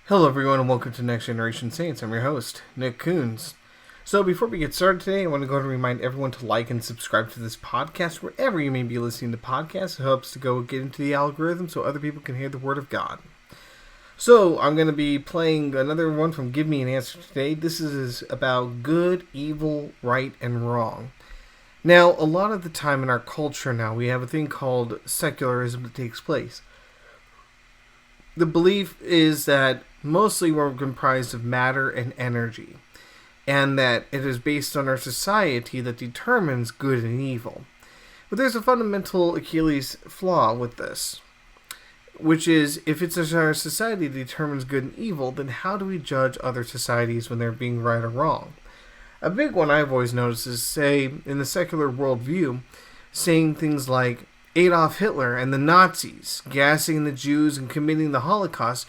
Hello, everyone, and welcome to Next Generation Saints. I'm your host, Nick Coons. So, before we get started today, I want to go ahead and remind everyone to like and subscribe to this podcast wherever you may be listening to podcasts. It helps to go get into the algorithm so other people can hear the Word of God. So, I'm going to be playing another one from Give Me an Answer today. This is about good, evil, right, and wrong. Now, a lot of the time in our culture now, we have a thing called secularism that takes place. The belief is that mostly we're comprised of matter and energy, and that it is based on our society that determines good and evil. But there's a fundamental Achilles flaw with this, which is if it's our society that determines good and evil, then how do we judge other societies when they're being right or wrong? A big one I've always noticed is, say, in the secular worldview, saying things like Adolf Hitler and the Nazis gassing the Jews and committing the Holocaust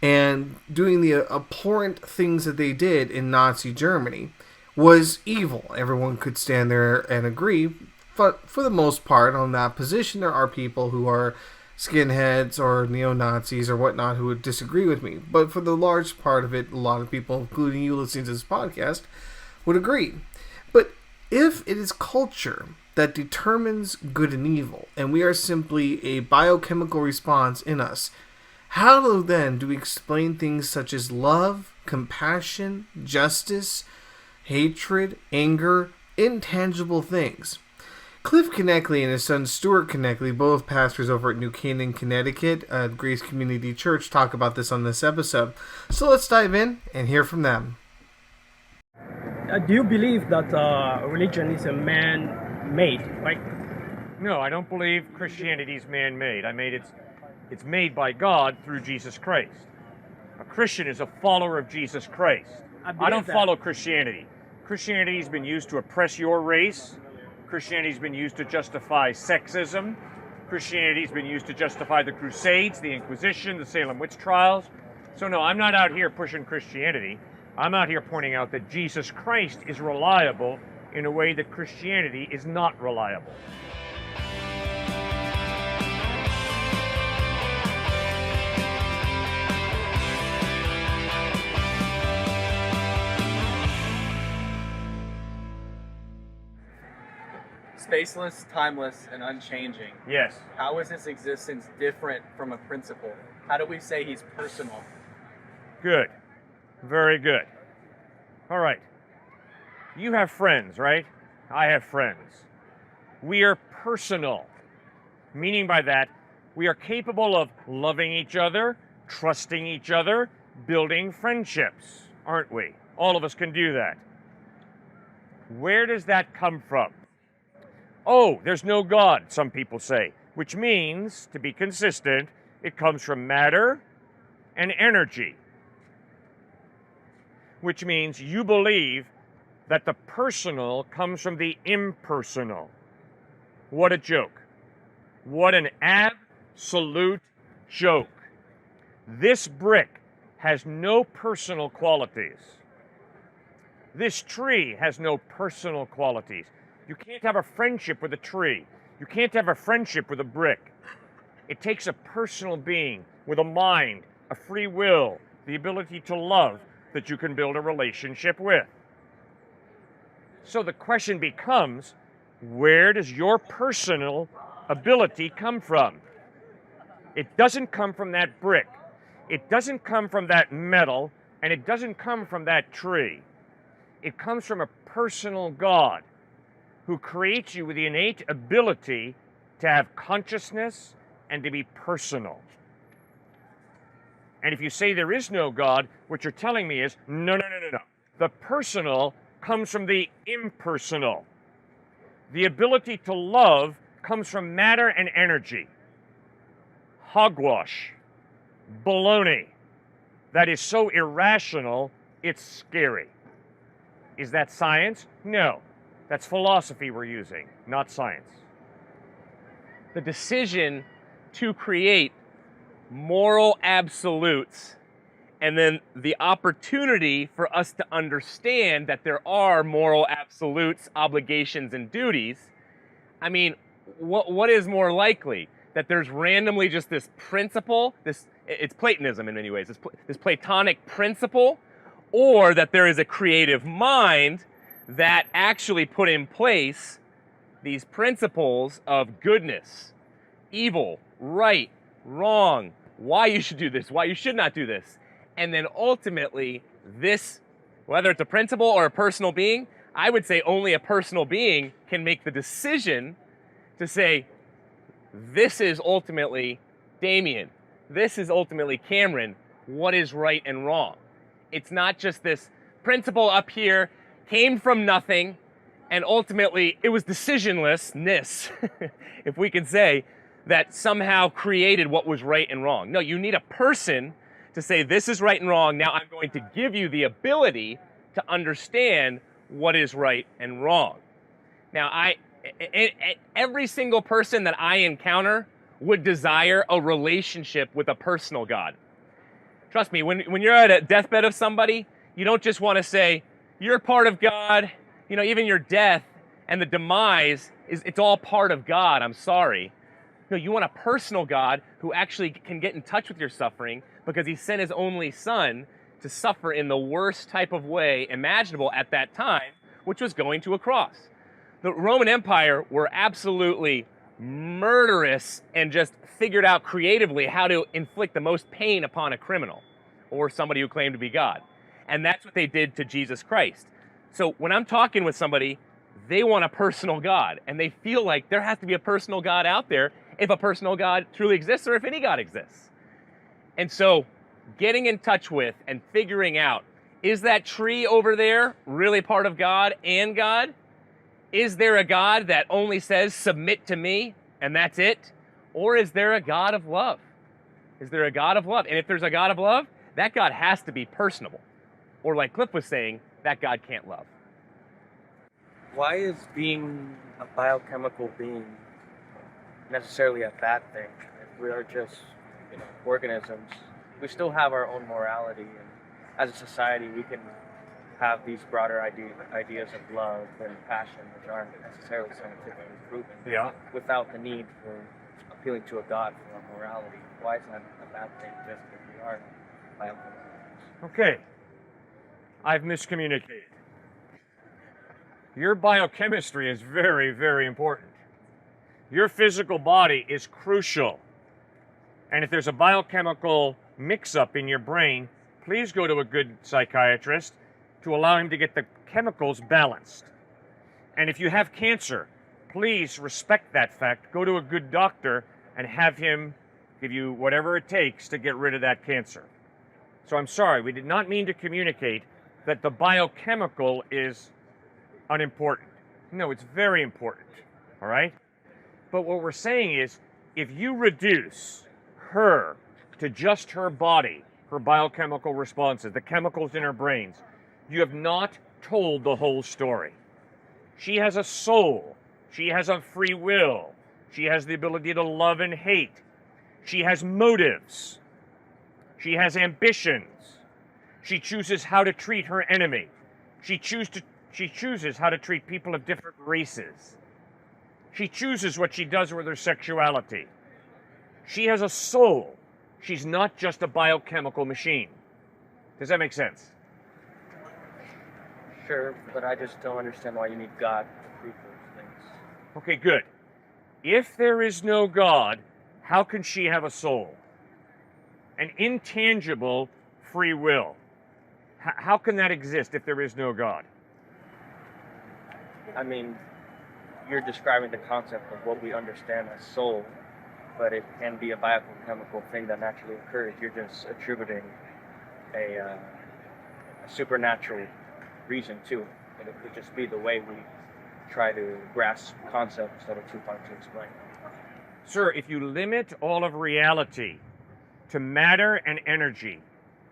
and doing the abhorrent things that they did in Nazi Germany was evil. Everyone could stand there and agree, but for the most part on that position there are people who are skinheads or neo-Nazis or whatnot who would disagree with me. But for the large part of it, a lot of people, including you listening to this podcast, would agree. But if it is culture that determines good and evil, and we are simply a biochemical response in us, how then do we explain things such as love, compassion, justice, hatred, anger, intangible things? Cliff Knechtle and his son Stuart Knechtle, both pastors over at New Canaan, Connecticut, at Grace Community Church, talk about this on this episode. So let's dive in and hear from them. Do you believe that religion is a man-made, right? No, I don't believe Christianity is man-made. It's made by God through Jesus Christ. A Christian is a follower of Jesus Christ. I don't follow Christianity. Christianity has been used to oppress your race. Christianity has been used to justify sexism. Christianity has been used to justify the Crusades, the Inquisition, the Salem witch trials. So no, I'm not out here pushing Christianity. I'm out here pointing out that Jesus Christ is reliable in a way that Christianity is not reliable. Spaceless, timeless, and unchanging. Yes. How is his existence different from a principle? How do we say he's personal? Good. Very good. All right. You have friends, right? I have friends. We are personal. Meaning by that, we are capable of loving each other, trusting each other, building friendships, aren't we? All of us can do that. Where does that come from? Oh, there's no God, some people say, which means, to be consistent, it comes from matter and energy, which means you believe that the personal comes from the impersonal. What a joke. What an absolute joke. This brick has no personal qualities. This tree has no personal qualities. You can't have a friendship with a tree. You can't have a friendship with a brick. It takes a personal being with a mind, a free will, the ability to love that you can build a relationship with. So the question becomes, where does your personal ability come from? It doesn't come from that brick. It doesn't come from that metal, and it doesn't come from that tree. It comes from a personal God who creates you with the innate ability to have consciousness and to be personal. And if you say there is no God, what you're telling me is, no. The personal comes from the impersonal. The ability to love comes from matter and energy. Hogwash. Baloney. That is so irrational, it's scary. Is that science? No. That's philosophy we're using, not science. The decision to create moral absolutes and then the opportunity for us to understand that there are moral absolutes, obligations, and duties. I mean, what is more likely? That there's randomly just this principle, this it's Platonism in many ways. It's this Platonic principle, or that there is a creative mind that actually put in place these principles of goodness, evil, right, wrong, why you should do this, why you should not do this. And then ultimately, this, whether it's a principle or a personal being, I would say only a personal being can make the decision to say, this is ultimately Damien, this is ultimately Cameron, what is right and wrong. It's not just this principle up here, came from nothing, and ultimately it was decisionlessness, if we can say, that somehow created what was right and wrong. No, you need a person to say, this is right and wrong, now I'm going to give you the ability to understand what is right and wrong. Now, every single person that I encounter would desire a relationship with a personal God. Trust me, when you're at a deathbed of somebody, you don't just want to say, you're part of God, you know, even your death and the demise, it's all part of God, I'm sorry. No, you want a personal God who actually can get in touch with your suffering because he sent his only son to suffer in the worst type of way imaginable at that time, which was going to a cross. The Roman Empire were absolutely murderous and just figured out creatively how to inflict the most pain upon a criminal or somebody who claimed to be God. And that's what they did to Jesus Christ. So when I'm talking with somebody, they want a personal God, and they feel like there has to be a personal God out there if a personal God truly exists or if any God exists. And so getting in touch with and figuring out, is that tree over there really part of God and God? Is there a God that only says, submit to me, and that's it? Or is there a God of love? Is there a God of love? And if there's a God of love, that God has to be personable. Or like Cliff was saying, that God can't love. Why is being a biochemical being necessarily a bad thing? If we are just, organisms, we still have our own morality, and as a society, we can have these broader ideas of love and passion, which aren't necessarily scientifically proven. Yeah. Without the need for appealing to a God for our morality. Why is that a bad thing? Just because we are biochemical beings? Okay. I've miscommunicated. Your biochemistry is very, very important. Your physical body is crucial. And if there's a biochemical mix-up in your brain, please go to a good psychiatrist to allow him to get the chemicals balanced. And if you have cancer, please respect that fact. Go to a good doctor and have him give you whatever it takes to get rid of that cancer. So I'm sorry, we did not mean to communicate that the biochemical is unimportant. No, it's very important, all right? But what we're saying is, if you reduce her to just her body, her biochemical responses, the chemicals in her brains, you have not told the whole story. She has a soul. She has a free will. She has the ability to love and hate. She has motives. She has ambitions. She chooses how to treat her enemy. She chooses how to treat people of different races. She chooses what she does with her sexuality. She has a soul. She's not just a biochemical machine. Does that make sense? Sure, but I just don't understand why you need God to prove those things. Okay, good. If there is no God, how can she have a soul? An intangible free will. How can that exist if there is no God? I mean, you're describing the concept of what we understand as soul, but it can be a biochemical thing that naturally occurs. You're just attributing a supernatural reason to it. And it could just be the way we try to grasp concepts that are too hard to explain. Sir, if you limit all of reality to matter and energy,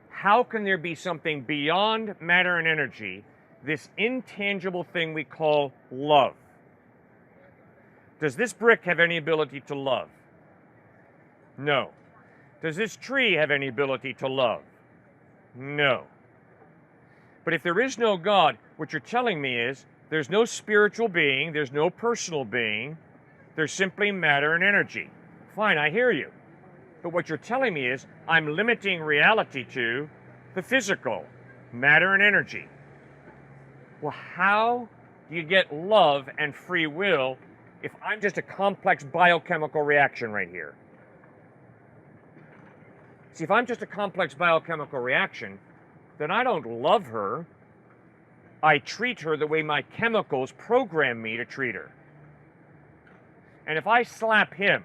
how can there be something beyond matter and energy, this intangible thing we call love? Does this brick have any ability to love? No. Does this tree have any ability to love? No. But if there is no God, what you're telling me is there's no spiritual being, there's no personal being, there's simply matter and energy. Fine, I hear you. But what you're telling me is I'm limiting reality to the physical, matter and energy. Well, how do you get love and free will if I'm just a complex biochemical reaction right here? See, if I'm just a complex biochemical reaction, then I don't love her. I treat her the way my chemicals program me to treat her. And if I slap him,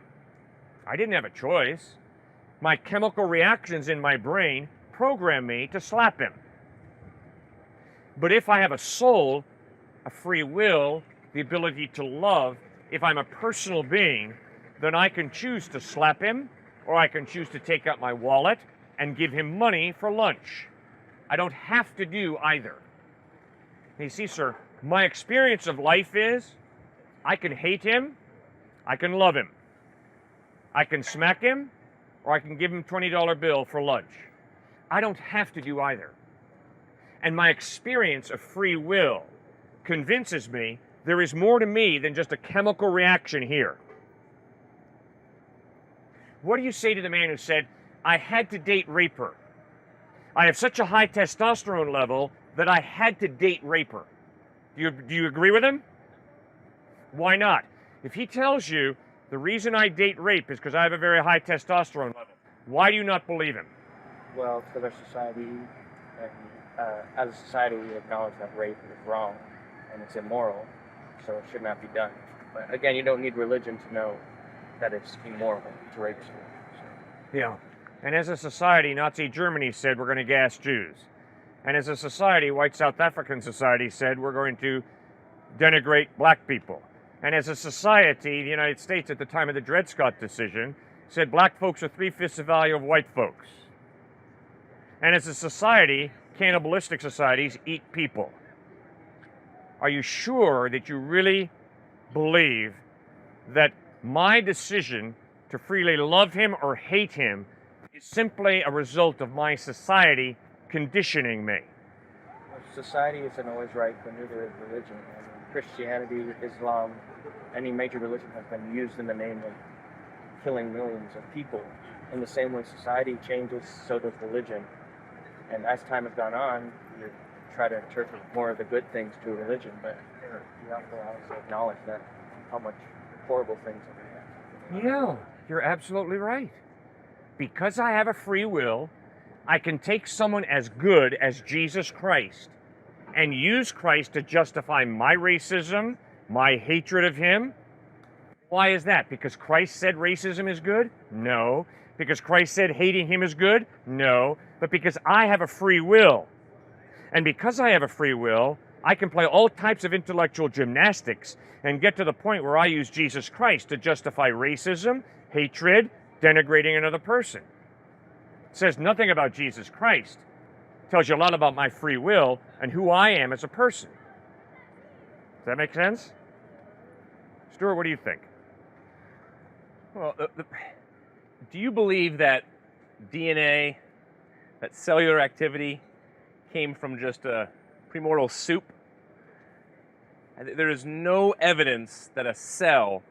I didn't have a choice. My chemical reactions in my brain program me to slap him. But if I have a soul, a free will, the ability to love, if I'm a personal being, then I can choose to slap him, or I can choose to take out my wallet and give him money for lunch. I don't have to do either. You see, sir, my experience of life is I can hate him, I can love him. I can smack him, or I can give him a $20 bill for lunch. I don't have to do either. And my experience of free will convinces me there is more to me than just a chemical reaction here. What do you say to the man who said, I had to date rape her? I have such a high testosterone level that I had to date rape her. Do you agree with him? Why not? If he tells you the reason I date rape is because I have a very high testosterone level, why do you not believe him? Well, because our society, and as a society, we acknowledge that rape is wrong and it's immoral, so it should not be done. But again, you don't need religion to know that it's immoral to rape someone. So. Yeah. And as a society, Nazi Germany said we're going to gas Jews. And as a society, white South African society said we're going to denigrate black people. And as a society, the United States at the time of the Dred Scott decision said black folks are 3/5 the value of white folks. And as a society, cannibalistic societies eat people. Are you sure that you really believe that my decision to freely love him or hate him is simply a result of my society conditioning me? Society isn't always right, but neither is religion. I mean, Christianity, Islam, any major religion has been used in the name of killing millions of people. In the same way society changes, so does religion. And as time has gone on, you try to interpret more of the good things to religion, but you have to also acknowledge that how much horrible things are happening. Yeah, you're absolutely right. Because I have a free will, I can take someone as good as Jesus Christ and use Christ to justify my racism, my hatred of him. Why is that? Because Christ said racism is good? No. Because Christ said hating him is good? No. But because I have a free will. And because I have a free will, I can play all types of intellectual gymnastics and get to the point where I use Jesus Christ to justify racism, hatred, denigrating another person. It says nothing about Jesus Christ. It tells you a lot about my free will and who I am as a person. Does that make sense? Stuart, what do you think? Well, do you believe that DNA, that cellular activity, came from just a premortal soup? There is no evidence that a cell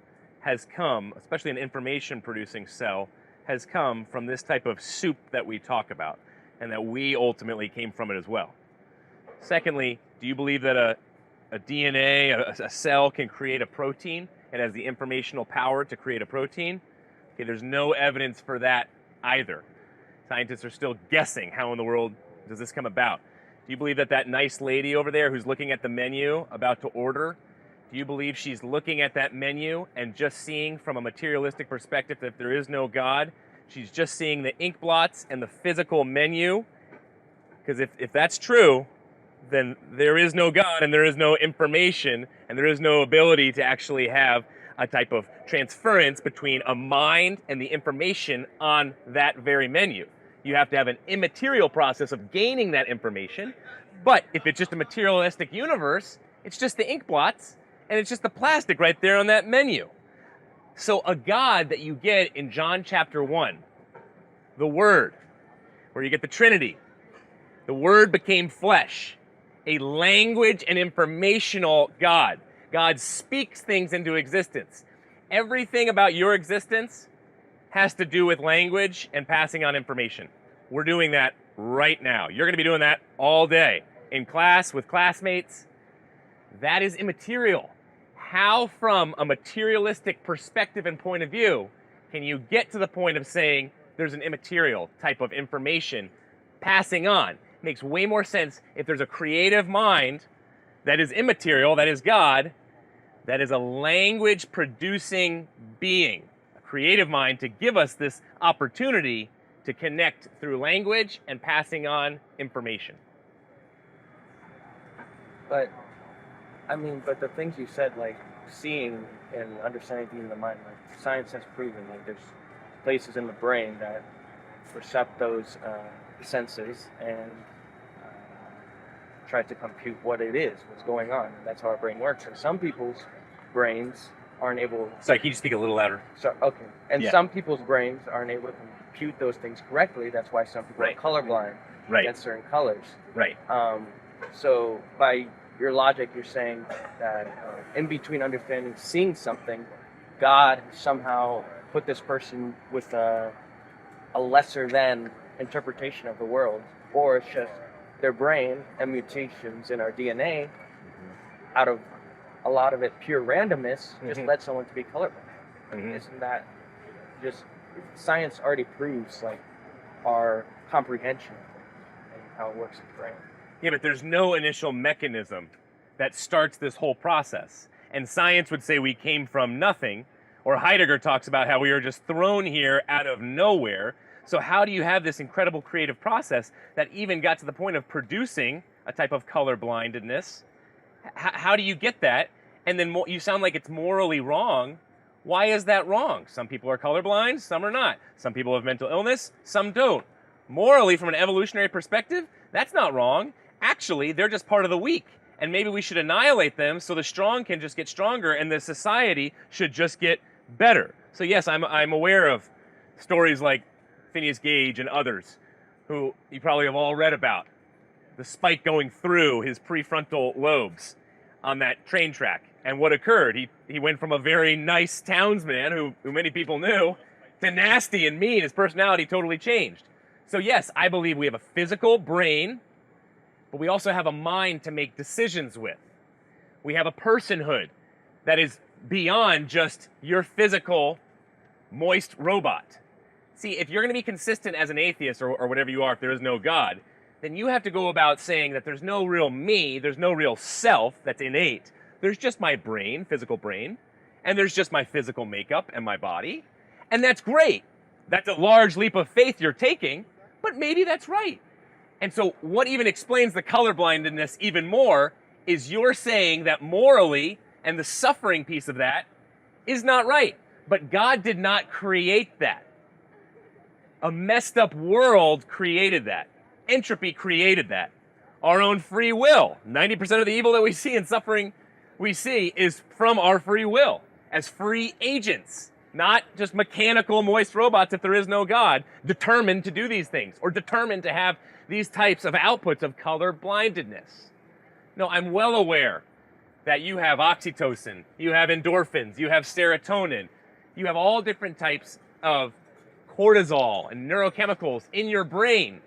has come, especially an information-producing cell, has come from this type of soup that we talk about, and that we ultimately came from it as well. Secondly, do you believe that a DNA, a cell can create a protein? It has the informational power to create a protein? Okay, there's no evidence for that either. Scientists are still guessing how in the world does this come about. Do you believe that that nice lady over there who's looking at the menu about to order, do you believe she's looking at that menu and just seeing from a materialistic perspective that if there is no God, she's just seeing the ink blots and the physical menu? Because if that's true, then there is no God and there is no information and there is no ability to actually have a type of transference between a mind and the information on that very menu. You have to have an immaterial process of gaining that information. But if it's just a materialistic universe, it's just the ink blots and it's just the plastic right there on that menu. So a God that you get in John chapter 1, the Word, where you get the Trinity, the Word became flesh, a language and informational God. God speaks things into existence. Everything about your existence has to do with language and passing on information. We're doing that right now. You're going to be doing that all day in class with classmates. That is immaterial. How, from a materialistic perspective and point of view, can you get to the point of saying there's an immaterial type of information passing on? It makes way more sense if there's a creative mind that is immaterial, that is God, that is a language-producing being, a creative mind to give us this opportunity to connect through language and passing on information. But but the things you said, like seeing and understanding the mind, like science has proven that there's places in the brain that percept those senses and try to compute what it is, what's going on. And that's how our brain works. And some people's brains aren't able. Sorry, can you just speak a little louder? So okay. And some people's brains aren't able to compute those things correctly. That's why some people are colorblind against certain colors. Right. So by your logic, you're saying that in between understanding, seeing something, God somehow put this person with a lesser than interpretation of the world, or it's just their brain and mutations in our DNA, out of a lot of it pure randomness, just led someone to be colorblind. Isn't that just science already proves like our comprehension and how it works in the brain? Yeah, but there's no initial mechanism that starts this whole process. And science would say we came from nothing, or Heidegger talks about how we were just thrown here out of nowhere. So how do you have this incredible creative process that even got to the point of producing a type of colorblindedness? How do you get that? And then you sound like it's morally wrong. Why is that wrong? Some people are colorblind, some are not. Some people have mental illness, some don't. Morally, from an evolutionary perspective, that's not wrong. Actually, they're just part of the weak. And maybe we should annihilate them so the strong can just get stronger and the society should just get better. So yes, I'm aware of stories like Phineas Gage and others who you probably have all read about. The spike going through his prefrontal lobes on that train track. And what occurred? He went from a very nice townsman who many people knew to nasty and mean. His personality totally changed. So yes, I believe we have a physical brain, but we also have a mind to make decisions with. We have a personhood that is beyond just your physical, moist robot. See, if you're going to be consistent as an atheist or whatever you are, if there is no God, then you have to go about saying that there's no real me, there's no real self that's innate. There's just my brain, physical brain, and there's just my physical makeup and my body. And that's great. That's a large leap of faith you're taking, but maybe that's right. And so what even explains the colorblindedness even more is you're saying that morally, and the suffering piece of that, is not right. But God did not create that. A messed up world created that. Entropy created that. Our own free will. 90% of the evil that we see and suffering we see is from our free will as free agents, not just mechanical moist robots if there is no God, determined to do these things or determined to have these types of outputs of color blindedness. No, I'm well aware that you have oxytocin, you have endorphins, you have serotonin, you have all different types of cortisol and neurochemicals in your brain.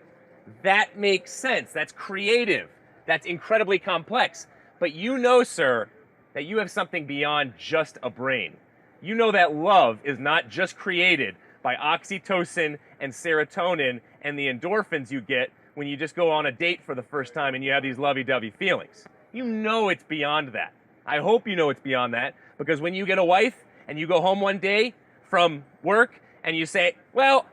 That makes sense. That's creative. That's incredibly complex. But you know, sir, that you have something beyond just a brain. You know that love is not just created by oxytocin and serotonin and the endorphins you get when you just go on a date for the first time and you have these lovey-dovey feelings. You know it's beyond that. I hope you know it's beyond that, because when you get a wife and you go home one day from work and you say, well,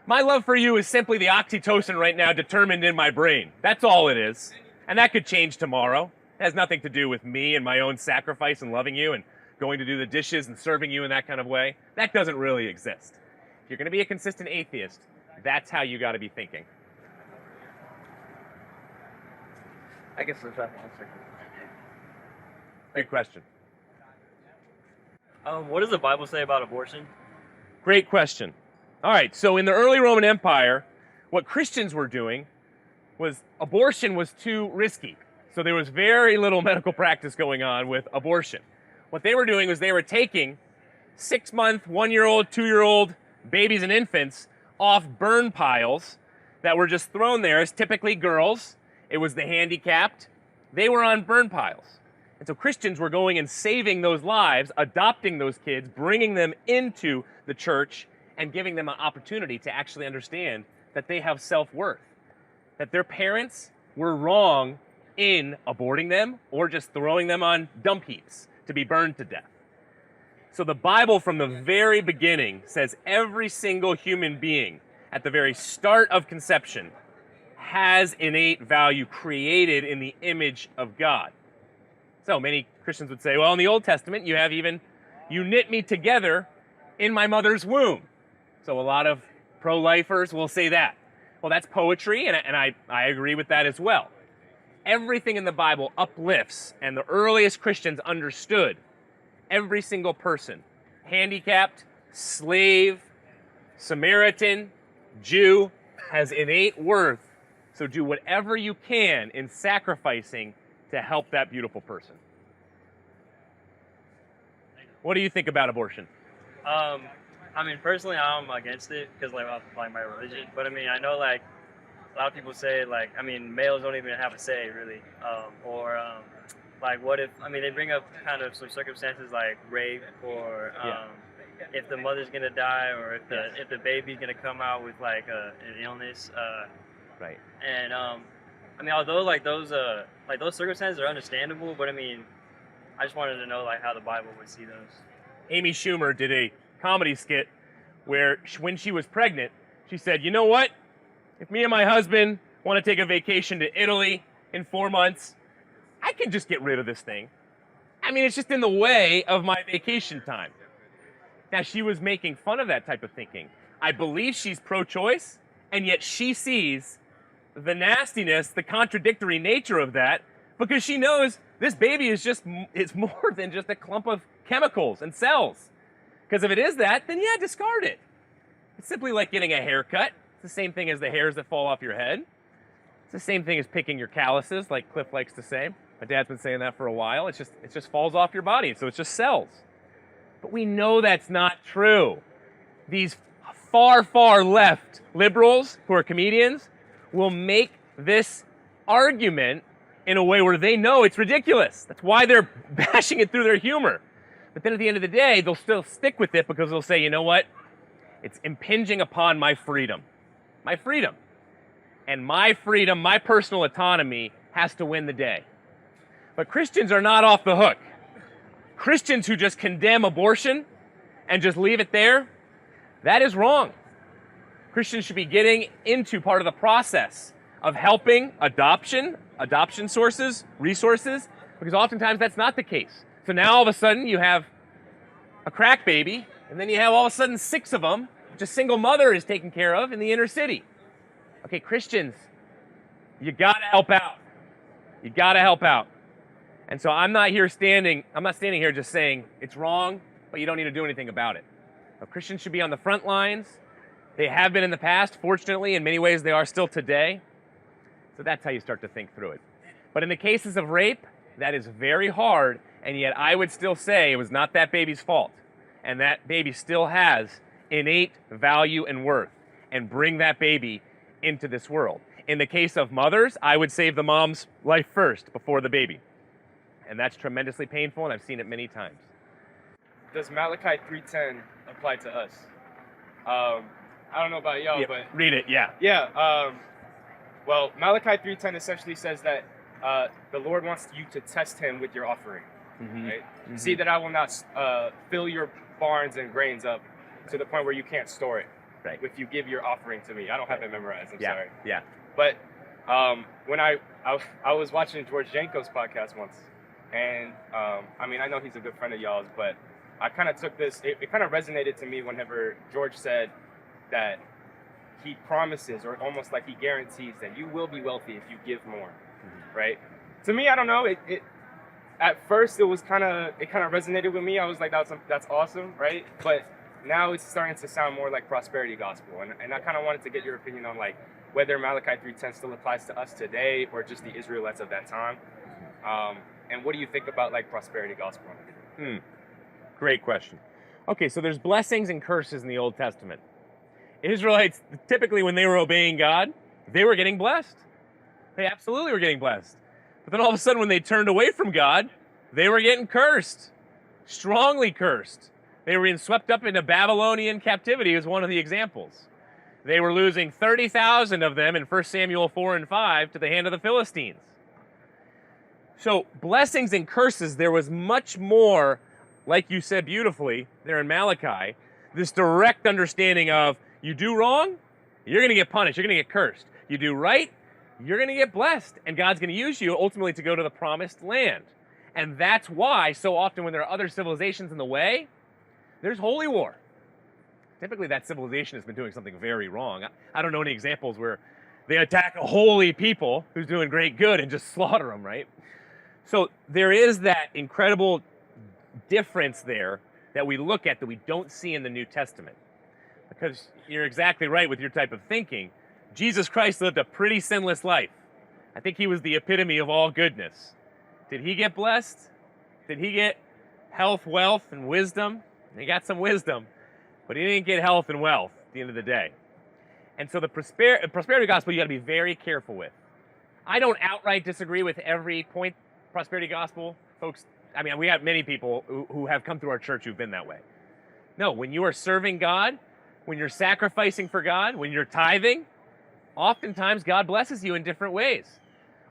my love for you is simply the oxytocin right now determined in my brain. That's all it is. And that could change tomorrow. It has nothing to do with me and my own sacrifice and loving you and going to do the dishes and serving you in that kind of way. That doesn't really exist. If you're going to be a consistent atheist, that's how you got to be thinking. I guess there's that answer. Good question. What does the Bible say about abortion? Great question. All right, so in the early Roman Empire, what Christians were doing was abortion was too risky. So there was very little medical practice going on with abortion. What they were doing was they were taking 6-month, 1-year-old, 2-year-old babies and infants off burn piles that were just thrown there as typically girls. It was the handicapped. They were on burn piles. And so Christians were going and saving those lives, adopting those kids, bringing them into the church, and giving them an opportunity to actually understand that they have self-worth, that their parents were wrong in aborting them or just throwing them on dump heaps to be burned to death. So the Bible from the very beginning says every single human being at the very start of conception has innate value created in the image of God. So many Christians would say, well, in the Old Testament, you have even, you knit me together in my mother's womb. So a lot of pro-lifers will say that. Well, that's poetry, and I agree with that as well. Everything in the Bible uplifts, and the earliest Christians understood every single person, handicapped, slave, Samaritan, Jew, has innate worth. So do whatever you can in sacrificing to help that beautiful person. What do you think about abortion? I mean, personally, I'm against it because like my religion. But I mean, I know like a lot of people say like, I mean, males don't even have a say really. Like what if, I mean, they bring up kind of some circumstances like rape or if the mother's gonna die or if the baby's gonna come out with like an illness. Right. And I mean, although like those circumstances are understandable, but I mean, I just wanted to know like how the Bible would see those. Amy Schumer did a comedy skit where when she was pregnant, she said, you know what? If me and my husband want to take a vacation to Italy in 4 months, I can just get rid of this thing. I mean, it's just in the way of my vacation time. Now, she was making fun of that type of thinking. I believe she's pro-choice, and yet she sees the nastiness, the contradictory nature of that, because she knows this baby is it's more than just a clump of chemicals and cells. Because if it is that, then yeah, discard it. It's simply like getting a haircut. It's the same thing as the hairs that fall off your head. It's the same thing as picking your calluses, like Cliff likes to say. My dad's been saying that for a while. It just falls off your body, so it's just cells. But we know that's not true. These far, far left liberals who are comedians will make this argument in a way where they know it's ridiculous. That's why they're bashing it through their humor. But then at the end of the day, they'll still stick with it because they'll say, you know what? It's impinging upon my freedom. My freedom. And my freedom, my personal autonomy has to win the day. But Christians are not off the hook. Christians who just condemn abortion and just leave it there, that is wrong. Christians should be getting into part of the process of helping adoption sources, resources, because oftentimes that's not the case. So now all of a sudden you have a crack baby, and then you have all of a sudden 6 of them, which a single mother is taken care of in the inner city. Okay, Christians, you gotta help out. You gotta help out. And so I'm not standing here just saying it's wrong, but you don't need to do anything about it. Now, Christians should be on the front lines. They have been in the past, fortunately, in many ways they are still today. So that's how you start to think through it. But in the cases of rape, that is very hard, and yet I would still say it was not that baby's fault. And that baby still has innate value and worth, and bring that baby into this world. In the case of mothers, I would save the mom's life first before the baby. And that's tremendously painful, and I've seen it many times. Does Malachi 3:10 apply to us? I don't know about y'all, but... Read it, yeah. Yeah, well, Malachi 3:10 essentially says that the Lord wants you to test him with your offering, right? Mm-hmm. See that I will not fill your barns and grains up to the point where you can't store it. Right. If you give your offering to me. I don't have it memorized, I'm sorry. Yeah. But when I was watching George Janko's podcast once, and I mean, I know he's a good friend of y'all's, but I kind of took this, it kind of resonated to me whenever George said that he promises, or almost like he guarantees, that you will be wealthy if you give more, right? To me, I don't know, it at first it kind of resonated with me. I was like, that's awesome, right? But now it's starting to sound more like prosperity gospel, and I kind of wanted to get your opinion on like whether Malachi 3:10 still applies to us today or just the Israelites of that time. And what do you think about like prosperity gospel? Great question. Okay, so there's blessings and curses in the Old Testament. Israelites, typically when they were obeying God, they were getting blessed. They absolutely were getting blessed. But then all of a sudden when they turned away from God, they were getting cursed, strongly cursed. They were being swept up into Babylonian captivity is one of the examples. They were losing 30,000 of them in 1 Samuel 4 and 5 to the hand of the Philistines. So blessings and curses, there was much more, like you said beautifully there in Malachi, this direct understanding of you do wrong, you're going to get punished, you're going to get cursed. You do right, you're going to get blessed, and God's going to use you ultimately to go to the promised land. And that's why so often when there are other civilizations in the way, there's holy war. Typically that civilization has been doing something very wrong. I don't know any examples where they attack a holy people who's doing great good and just slaughter them, right? So there is that incredible difference there that we look at that we don't see in the New Testament. Because you're exactly right with your type of thinking. Jesus Christ lived a pretty sinless life. I think he was the epitome of all goodness. Did he get blessed? Did he get health, wealth, and wisdom? He got some wisdom, but he didn't get health and wealth at the end of the day. And so the prosperity gospel you got to be very careful with. I don't outright disagree with every point prosperity gospel. Folks, I mean, we have many people who have come through our church who've been that way. No, when you are serving God, when you're sacrificing for God, when you're tithing, oftentimes God blesses you in different ways.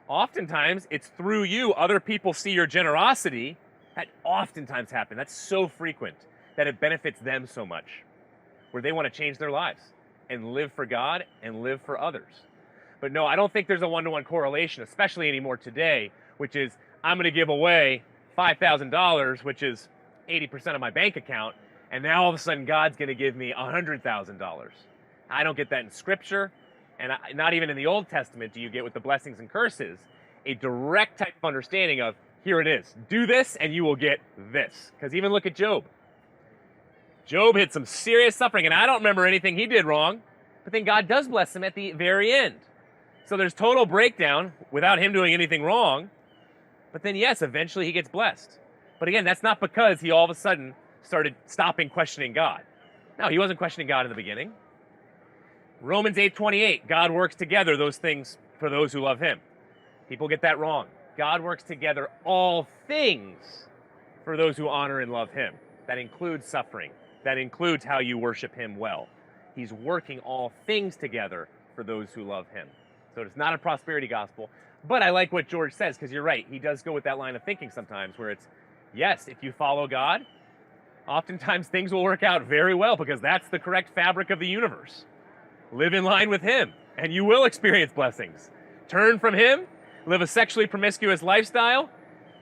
Oftentimes, it's through you, other people see your generosity. That oftentimes happens. That's so frequent that it benefits them so much, where they want to change their lives and live for God and live for others. But no, I don't think there's a one-to-one correlation, especially anymore today, which is I'm going to give away $5,000, which is 80% of my bank account, and now all of a sudden God's going to give me $100,000. I don't get that in Scripture, and not even in the Old Testament do you get with the blessings and curses a direct type of understanding of, here it is, do this and you will get this. Because even look at Job. Job had some serious suffering, and I don't remember anything he did wrong, but then God does bless him at the very end. So there's total breakdown without him doing anything wrong, but then yes, eventually he gets blessed. But again, that's not because he all of a sudden started stopping questioning God. No, he wasn't questioning God in the beginning. Romans 8:28, God works together those things for those who love him. People get that wrong. God works together all things for those who honor and love him. That includes suffering. That includes how you worship him well. He's working all things together for those who love him. So it's not a prosperity gospel. But I like what George says, because you're right. He does go with that line of thinking sometimes where it's, yes, if you follow God, oftentimes things will work out very well because that's the correct fabric of the universe. Live in line with him, and you will experience blessings. Turn from him, live a sexually promiscuous lifestyle.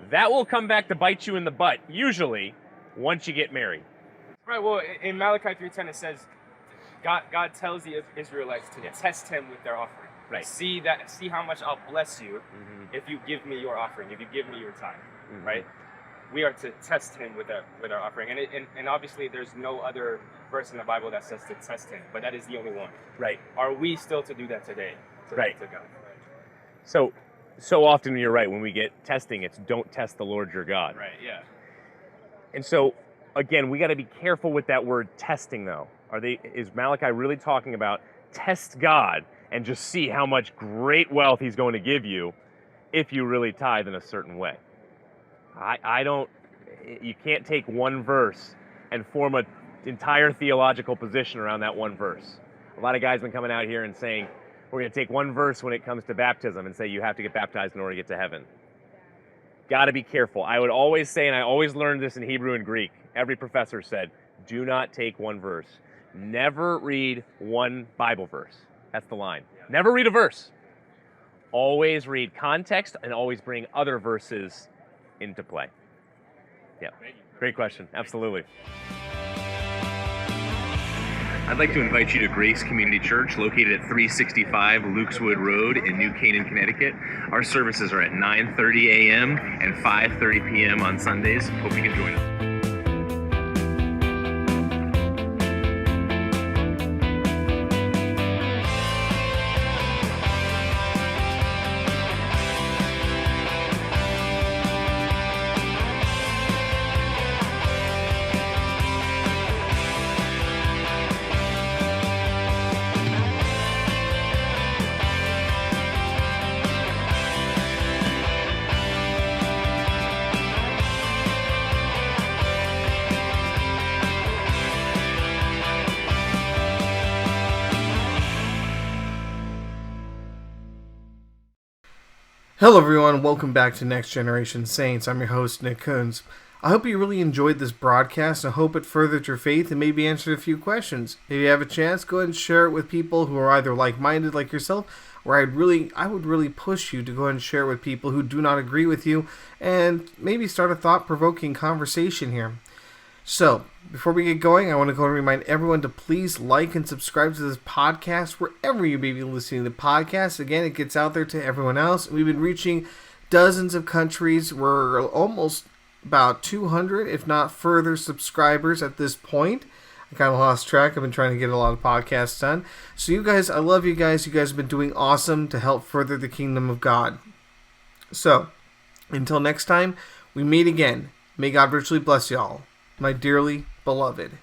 That will come back to bite you in the butt, usually, once you get married. Right, well, in Malachi 3:10 it says, God tells the Israelites to test him with their offering. Right. See how much I'll bless you if you give me your offering, if you give me your time, right? We are to test him with our offering, and obviously there's no other verse in the Bible that says to test him, but that is the only one. Right. Are we still to do that today? Right. To God? So often you're right, when we get testing, it's don't test the Lord your God. Right, yeah. And so, again, we got to be careful with that word testing, though. Is Malachi really talking about test God and just see how much great wealth he's going to give you if you really tithe in a certain way? You can't take one verse and form an entire theological position around that one verse. A lot of guys have been coming out here and saying, we're going to take one verse when it comes to baptism and say you have to get baptized in order to get to heaven. Got to be careful. I would always say, and I always learned this in Hebrew and Greek, every professor said, do not take one verse. Never read one Bible verse. That's the line. Never read a verse. Always read context and always bring other verses into play. Yeah, great question. Absolutely. I'd like to invite you to Grace Community Church, located at 365 Lukeswood Road in New Canaan, Connecticut. Our services are at 9:30 a.m. and 5:30 p.m. on Sundays. Hope you can join us. Hello everyone, welcome back to Next Generation Saints. I'm your host, Nick Coons. I hope you really enjoyed this broadcast and I hope it furthered your faith and maybe answered a few questions. If you have a chance, go ahead and share it with people who are either like-minded like yourself, or I would really push you to go ahead and share it with people who do not agree with you and maybe start a thought-provoking conversation here. So, before we get going, I want to go and remind everyone to please like and subscribe to this podcast wherever you may be listening to podcasts. Again, it gets out there to everyone else. We've been reaching dozens of countries. We're almost about 200, if not further, subscribers at this point. I kind of lost track. I've been trying to get a lot of podcasts done. So you guys, I love you guys. You guys have been doing awesome to help further the kingdom of God. So, until next time, we meet again. May God richly bless y'all, my dearly beloved.